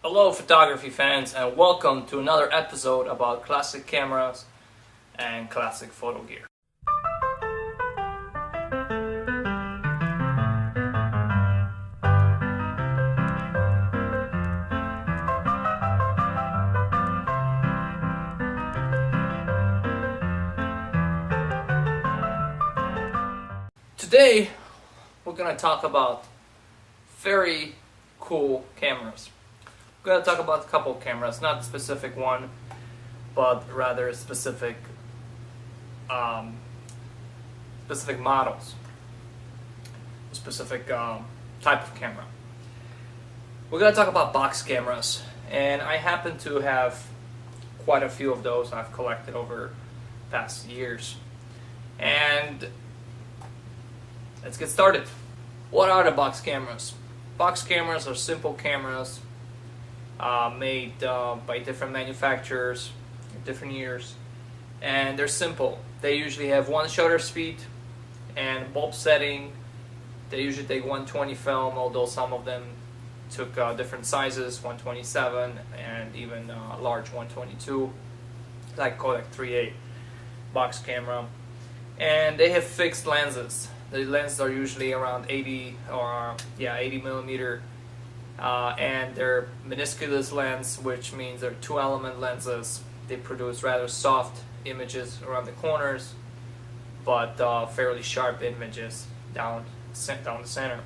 Hello photography fans, and welcome to another episode about classic cameras and classic photo gear. Today we're going to talk about very cool cameras. We're going to talk about a couple of cameras, not a specific one, but rather specific models, specific type of camera. We're going to talk about box cameras, and I happen to have quite a few of those I've collected over past years. And let's get started. What are the box cameras? Box cameras are simple cameras made by different manufacturers in different years, and they're simple. They usually have one shutter speed and bulb setting. They usually take 120 film, although some of them took different sizes, 127 and even large 122, like Kodak 3A box camera. And they have fixed lenses. The lenses are usually around 80 millimeter, and they're menisculus lens, which means they're two-element lenses. They produce rather soft images around the corners, but fairly sharp images down the center.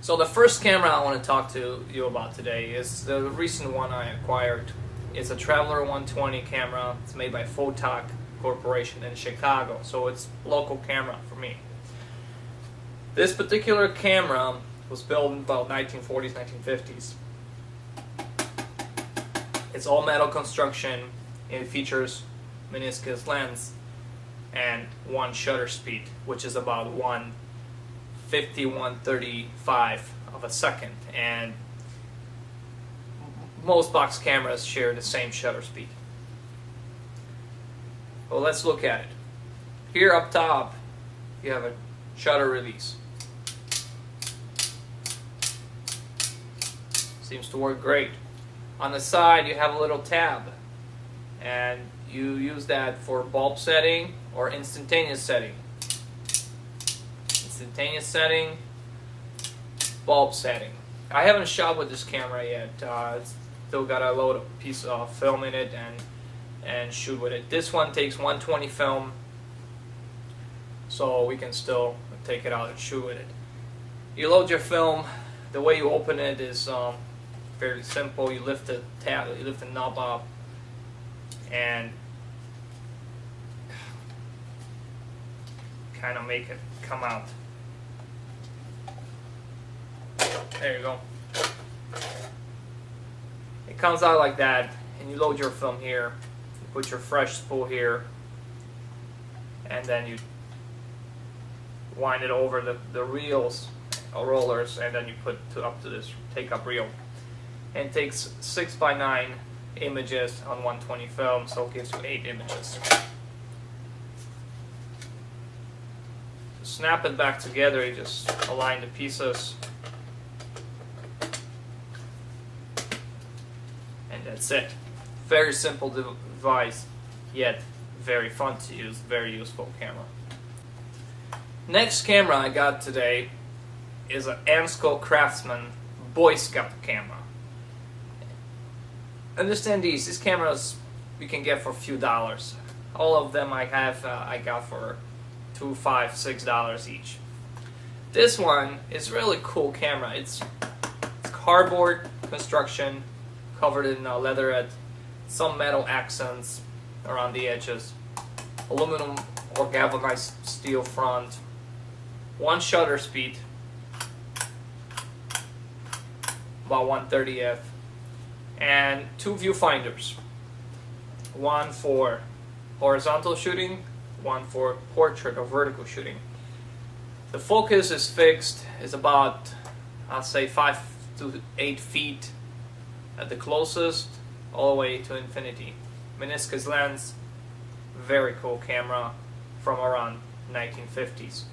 So the first camera I want to talk to you about today is the recent one I acquired. It's a Traveler 120 camera. It's made by Kodak Corporation in Chicago, so it's a local camera for me. This particular camera was built in about 1940s, 1950s. It's all metal construction. It features meniscus lens and one shutter speed, which is about 150, 135 of a second. And most box cameras share the same shutter speed. Well, let's look at it. Here up top, you have a shutter release. Seems to work great. On the side you have a little tab, and you use that for bulb setting or instantaneous setting. Instantaneous setting, bulb setting. I haven't shot with this camera yet. It's still got a load of piece of film in it and shoot with it. This one takes 120 film, so we can still take it out and shoot with it. You load your film. The way you open it is fairly simple. You lift the tab, you lift the knob up, and kind of make it come out. There you go. It comes out like that, and you load your film here. You put your fresh spool here, and then you wind it over the reels or rollers, and then you put up to this take-up reel. And it takes 6x9 images on 120 film, so it gives you 8 images. To snap it back together, you just align the pieces, and that's it. Very simple device, yet very fun to use, very useful camera. Next camera I got today is an Ansco Craftsman Boy Scout camera. Understand these cameras you can get for a few dollars. All of them I got for $2, $5, $6 each. This one is really cool camera. It's cardboard construction, covered in leatherette, some metal accents around the edges, aluminum or galvanized steel front, one shutter speed, about 1/30th, and 2 viewfinders, one for horizontal shooting, one for portrait or vertical shooting. The focus is fixed, is about, I'll say 5 to 8 feet at the closest, all the way to infinity. Meniscus lens, very cool camera from around 1950s.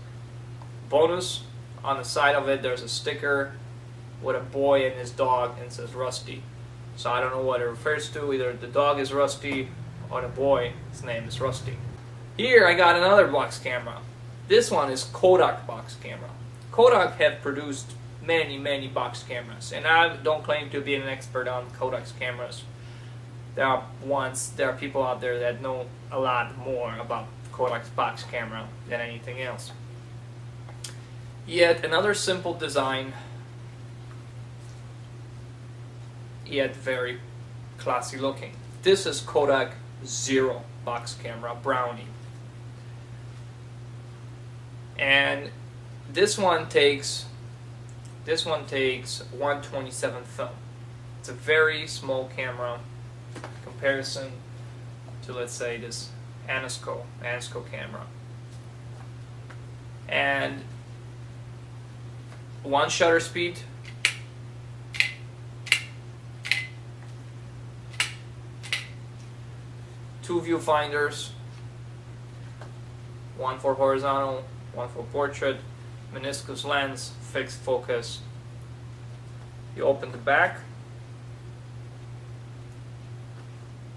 Bonus, on the side of it there's a sticker with a boy and his dog, and it says Rusty. So I don't know what it refers to. Either the dog is Rusty or the boy, his name is Rusty. Here I got another box camera. This one is Kodak box camera. Kodak have produced many box cameras, and I don't claim to be an expert on Kodak's cameras. There are people out there that know a lot more about Kodak's box camera than anything else. Yet another simple design, yet very classy looking. This is Kodak Zero box camera Brownie, and this one takes 1/27 film. It's a very small camera in comparison to, let's say, this Anisco camera, and one shutter speed, two viewfinders, one for horizontal, one for portrait, meniscus lens, fixed focus. You open the back,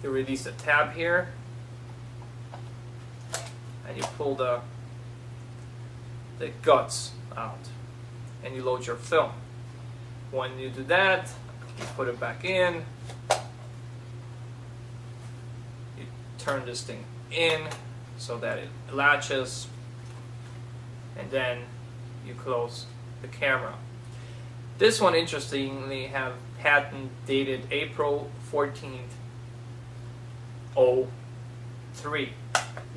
you release the tab here, and you pull the guts out, and you load your film. When you do that, you put it back in, you turn this thing in so that it latches, and then you close the camera. This one, interestingly, have patent dated April 14th, 03.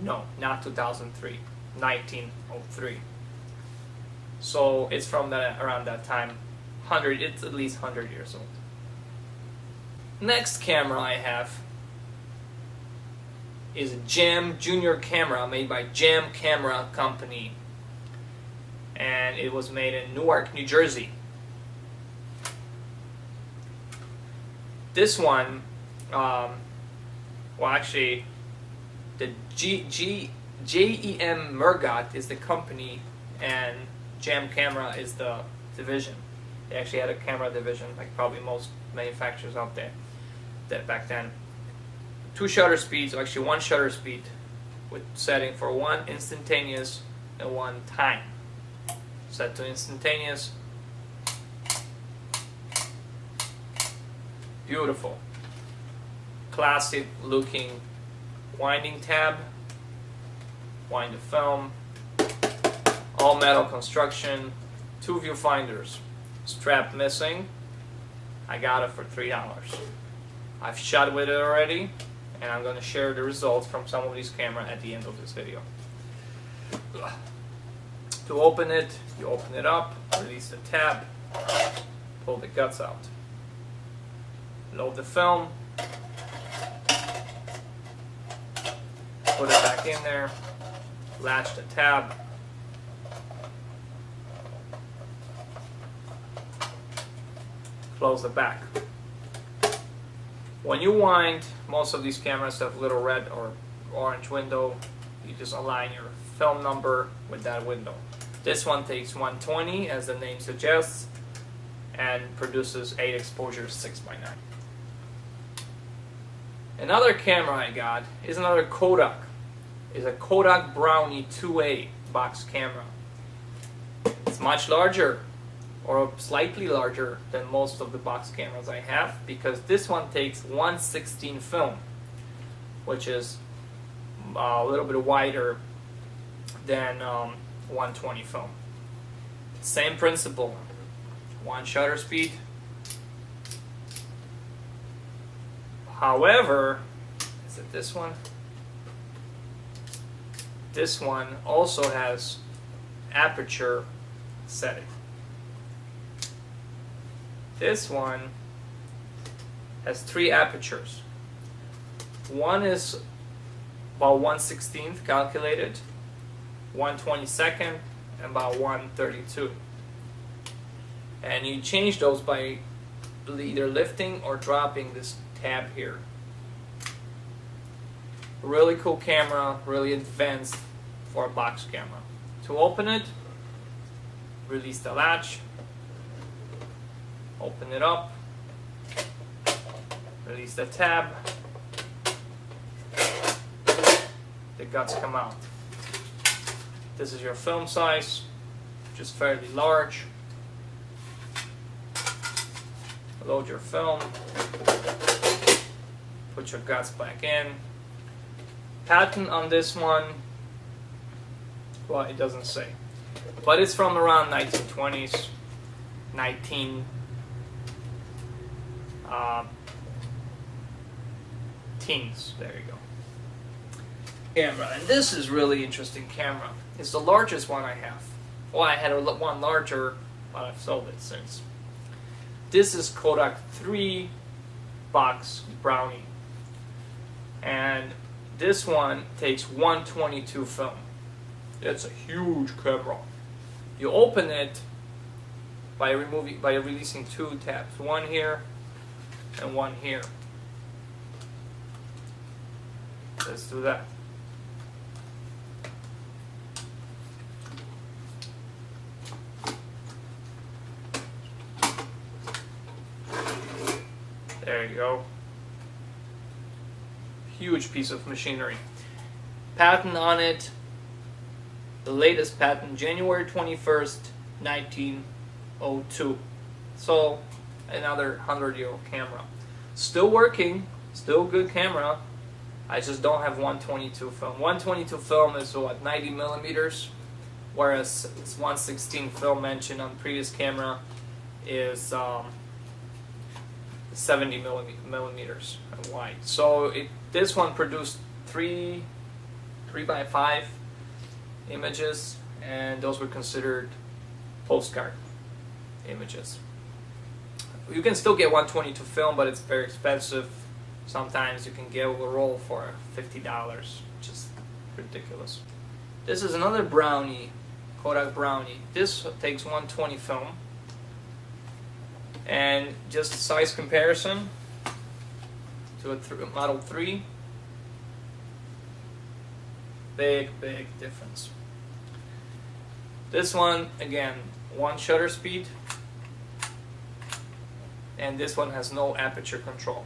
No, not 2003, 1903. So it's from around that time. It's at least 100 years old. Next camera I have is a Jam Junior camera made by Jam Camera Company, and it was made in Newark, New Jersey. This one, well, actually, the JEM Murgot is the company, and Jam Camera is the division. They actually had a camera division, like probably most manufacturers out there that back then. Two shutter speeds, actually one shutter speed, with setting for one instantaneous and one time. Set to instantaneous. Beautiful. Classic looking winding tab. Wind the film. All metal construction. Two viewfinders. Strap missing. I got it for $3. I've shot with it already, and I'm going to share the results from some of these cameras at the end of this video. To open it, you open it up, release the tab, pull the guts out. Load the film, put it back in there, latch the tab, close the back. When you wind, most of these cameras have little red or orange window. You just align your film number with that window. This one takes 120, as the name suggests, and produces 8 exposures 6x9. Another camera I got is another Kodak. It's a Kodak Brownie 2A box camera. It's much larger, or slightly larger than most of the box cameras I have, because this one takes 1/16 film, which is a little bit wider than 120 film. Same principle, one shutter speed. However, is it this one? This one also has aperture setting. This one has 3 apertures. One is about 1/16 calculated, 1/22, and about 1/32. And you change those by either lifting or dropping this tab here. Really cool camera, really advanced for a box camera. To open it, release the latch, open it up, Release the tab. The guts come out. This is your film size, which is fairly large. Load your film. Put your guts back in. Patent on this one, well, it doesn't say, but it's from around 1920s, teens. There you go. Camera, and this is really interesting camera. It's the largest one I have. Well, I had one larger, but I've sold it since. This is Kodak 3 box Brownie, and this one takes 122 film. It's a huge camera. You open it by releasing two tabs, one here and one here. Let's do that. There you go. Huge piece of machinery. Patent on it, the latest patent, January 21st, 1902. So, another 100-year-old camera. Still working, still good camera. I just don't have 122 film. 122 film is what, 90 millimeters? Whereas this 116 film mentioned on the previous camera is 70 millimeters wide. So this one produced 3x5 images, and those were considered postcard images. You can still get 122 film, but it's very expensive. Sometimes you can get a roll for $50, which is ridiculous. This is another Brownie, Kodak Brownie. This takes 120 film. And just size comparison to a Model 3, big difference. This one, again, one shutter speed, and this one has no aperture control.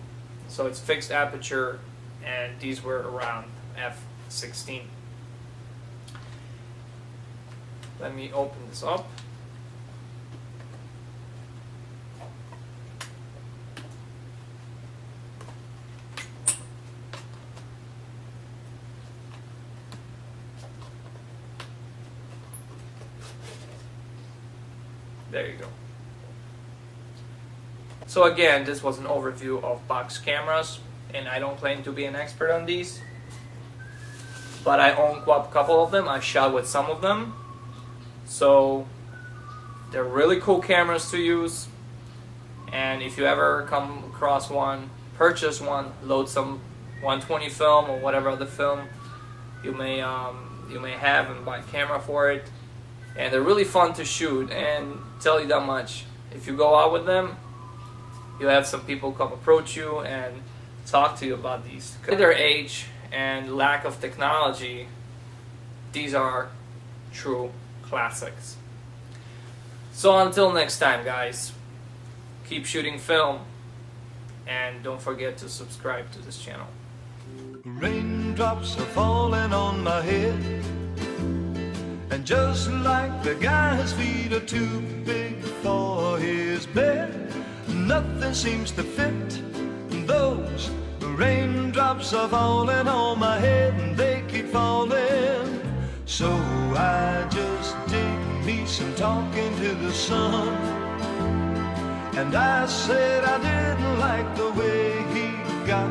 So it's fixed aperture, and these were around f/16. Let me open this up. There you go. So again, this was an overview of box cameras, and I don't claim to be an expert on these, but I own a couple of them. I shot with some of them, so they're really cool cameras to use. And if you ever come across one, purchase one, load some 120 film or whatever other film you may have, and buy a camera for it. And they're really fun to shoot, and tell you that much. If you go out with them, you'll have some people come approach you and talk to you about these. At their age and lack of technology, these are true classics. So until next time, guys, keep shooting film, and don't forget to subscribe to this channel. Raindrops are falling on my head, and just like the guy's feet are too big for his bed, nothing seems to fit. Those raindrops are falling on my head, and they keep falling. So I just did me some talking to the sun, and I said I didn't like the way he got